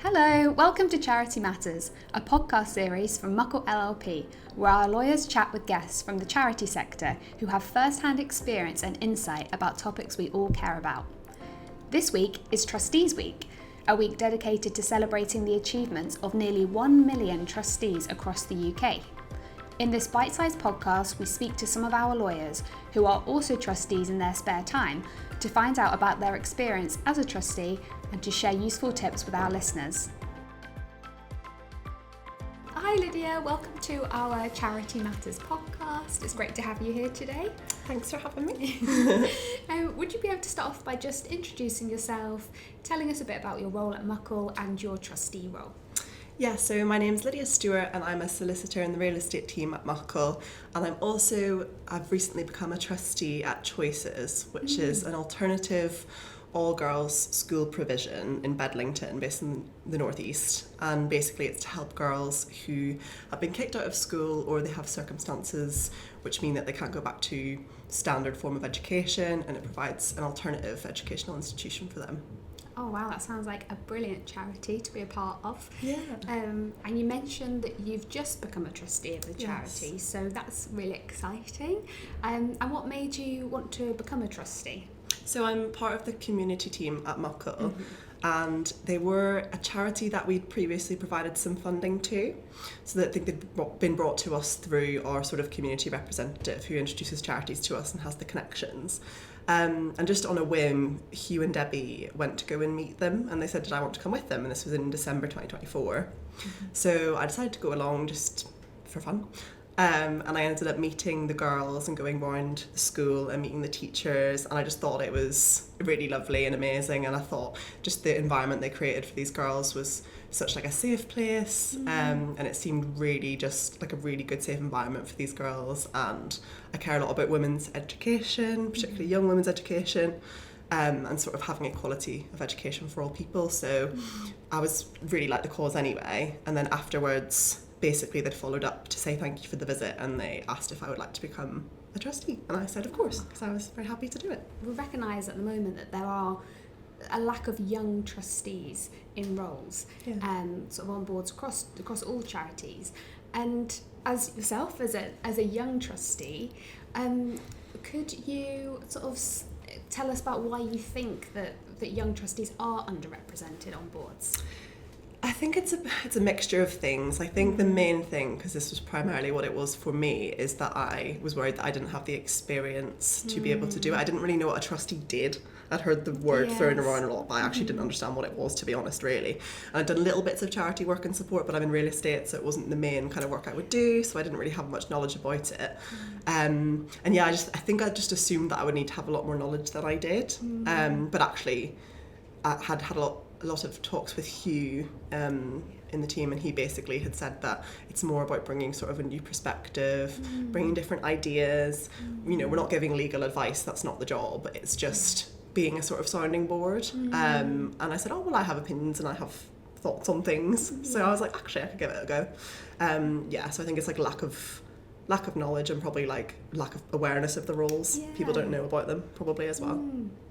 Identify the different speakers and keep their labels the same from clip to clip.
Speaker 1: Hello, welcome to Charity Matters, a podcast series from Muckle LLP, where our lawyers chat with guests from the charity sector who have first-hand experience and insight about topics we all care about. This week is Trustees Week, a week dedicated to celebrating the achievements of nearly 1 million trustees across the UK. In this bite-sized podcast, we speak to some of our lawyers who are also trustees in their spare time to find out about their experience as a trustee and to share useful tips with our listeners. Hi Lydia, welcome to our Charity Matters podcast. It's great to have you here today.
Speaker 2: Thanks for having me.
Speaker 1: Would you be able to start off by just introducing yourself, telling us a bit about your role at Muckle and your trustee role?
Speaker 2: Yeah, so my name's Lydia Stewart and I'm a solicitor in the real estate team at Muckle, and I've recently become a trustee at Choysez, which is an alternative all-girls school provision in Bedlington, based in the northeast, and basically it's to help girls who have been kicked out of school or they have circumstances which mean that they can't go back to standard form of education, and it provides an alternative educational institution for them.
Speaker 1: Oh wow, that sounds like a brilliant charity to be a part of.
Speaker 2: Yeah.
Speaker 1: And you mentioned that you've just become a trustee of the charity,
Speaker 2: Yes.
Speaker 1: so that's really exciting. And what made you want to become a trustee?
Speaker 2: So I'm part of the community team at Muckle, and they were a charity that we'd previously provided some funding to. So that they've been brought to us through our sort of community representative who introduces charities to us and has the connections. And just on a whim, Hugh and Debbie went to go and meet them, and they said, did I want to come with them? And this was in December 2024. So I decided to go along just for fun. And I ended up meeting the girls and going around the school and meeting the teachers, and I just thought it was really lovely and amazing, and I thought just the environment they created for these girls was such like a safe place, and it seemed really just like a really good safe environment for these girls. And I care a lot about women's education, particularly young women's education, and sort of having equality of education for all people, so I was really like the cause anyway. And then afterwards, basically they'd followed up to say thank you for the visit, and they asked if I would like to become a trustee, and I said of course, because I was very happy to do it.
Speaker 1: We recognise at the moment that there are a lack of young trustees in roles, sort of on boards across all charities. And as yourself, as a young trustee, could you sort of tell us about why you think that young trustees are underrepresented on boards?
Speaker 2: I think it's a mixture of things. I think the main thing, because this was primarily what it was for me, is that I was worried that I didn't have the experience to be able to do it. I didn't really know what a trustee did. I'd heard the word thrown around a lot, but I actually didn't understand what it was, to be honest, really. And I'd done little bits of charity work and support, but I'm in real estate, so it wasn't the main kind of work I would do, so I didn't really have much knowledge about it. And yeah, I think I just assumed that I would need to have a lot more knowledge than I did. But actually, I had a lot of talks with Hugh in the team, and he basically had said that it's more about bringing sort of a new perspective, bringing different ideas. You know, we're not giving legal advice, that's not the job, it's just being a sort of sounding board. And I said, oh well, I have opinions and I have thoughts on things, so I was like, actually I could give it a go. So I think it's like lack of knowledge and probably like lack of awareness of the roles. People don't know about them probably as well.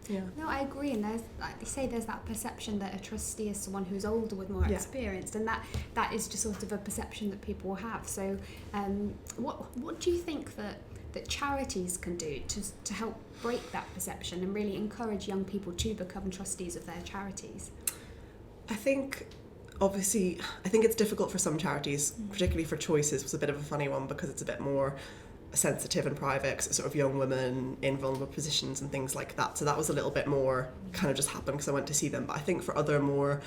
Speaker 1: No, I agree, and there's, like they say, there's that perception that a trustee is someone who's older with more experience, and that is just sort of a perception that people have. So what do you think that charities can do to help break that perception and really encourage young people to become trustees of their charities?
Speaker 2: I think it's difficult for some charities, particularly for Choysez was a bit of a funny one, because it's a bit more sensitive and private, 'cause it's sort of young women in vulnerable positions and things like that. So that was a little bit more kind of just happened because I went to see them. But I think for other more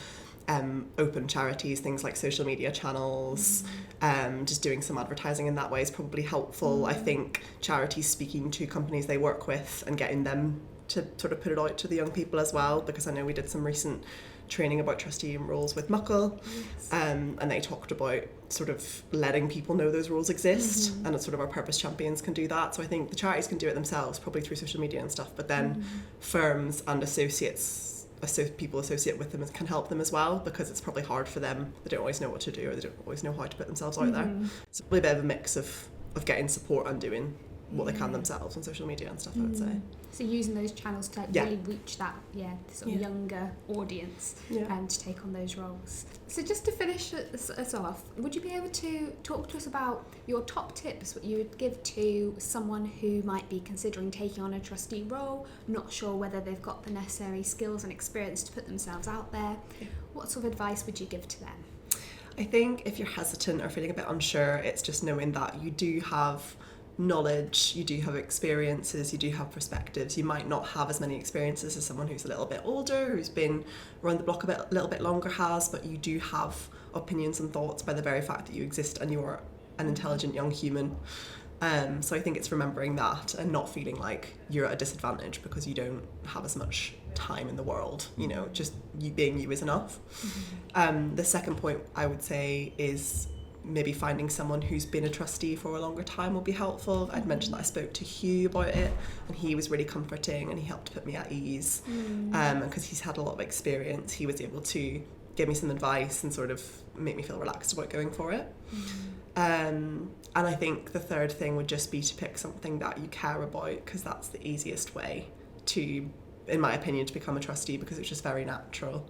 Speaker 2: open charities, things like social media channels, just doing some advertising in that way is probably helpful. I think charities speaking to companies they work with and getting them to sort of put it out to the young people as well, because I know we did some recent training about trustee roles with Muckle, and they talked about sort of letting people know those roles exist, and it's sort of our purpose champions can do that. So I think the charities can do it themselves, probably through social media and stuff, but then firms and people associate with them can help them as well, because it's probably hard for them. They don't always know what to do, or they don't always know how to put themselves out there. So probably a bit of a mix of getting support and doing what they can themselves on social media and stuff, I would say.
Speaker 1: So using those channels to really reach that sort of younger audience and to take on those roles. So just to finish us off, would you be able to talk to us about your top tips, what you would give to someone who might be considering taking on a trustee role, not sure whether they've got the necessary skills and experience to put themselves out there? What sort of advice would you give to them?
Speaker 2: I think if you're hesitant or feeling a bit unsure, it's just knowing that you do have knowledge, you do have experiences, you do have perspectives. You might not have as many experiences as someone who's a little bit older, who's been around the block a little bit longer has, but you do have opinions and thoughts by the very fact that you exist and you're an intelligent young human. So I think it's remembering that and not feeling like you're at a disadvantage because you don't have as much time in the world, just you being you is enough. The second point I would say is maybe finding someone who's been a trustee for a longer time will be helpful. I'd mentioned that I spoke to Hugh about it, and he was really comforting and he helped put me at ease. Because he's had a lot of experience, he was able to give me some advice and sort of make me feel relaxed about going for it. And I think the third thing would just be to pick something that you care about, because that's the easiest way to, in my opinion, to become a trustee, because it's just very natural.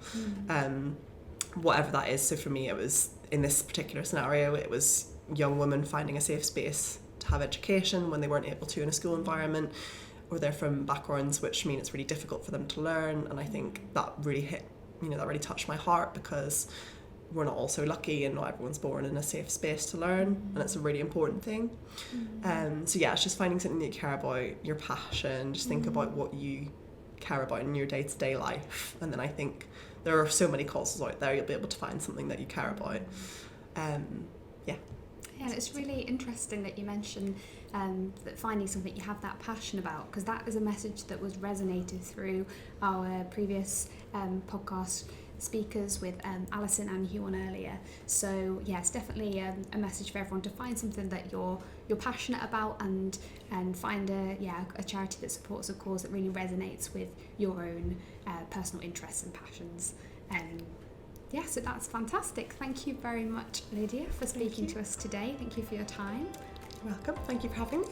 Speaker 2: Whatever that is. So for me, it was, in this particular scenario, it was young women finding a safe space to have education when they weren't able to in a school environment, or they're from backgrounds which mean it's really difficult for them to learn. And I think that really hit, that really touched my heart, because we're not all so lucky and not everyone's born in a safe space to learn, and it's a really important thing. So yeah, it's just finding something that you care about, your passion, just think about what you care about in your day-to-day life, and then I think there are so many causes out there, you'll be able to find something that you care about.
Speaker 1: Yeah, it's really interesting that you mentioned that finding something you have that passion about, because that is a message that was resonated through our previous podcast speakers with Alison and Hugh on earlier. So yeah, it's definitely a message for everyone to find something that you're passionate about, and find a charity that supports a cause that really resonates with your own personal interests and passions. So that's fantastic. Thank you very much, Lydia, for speaking to us today. Thank you for your time.
Speaker 2: You're welcome. Thank you for having me.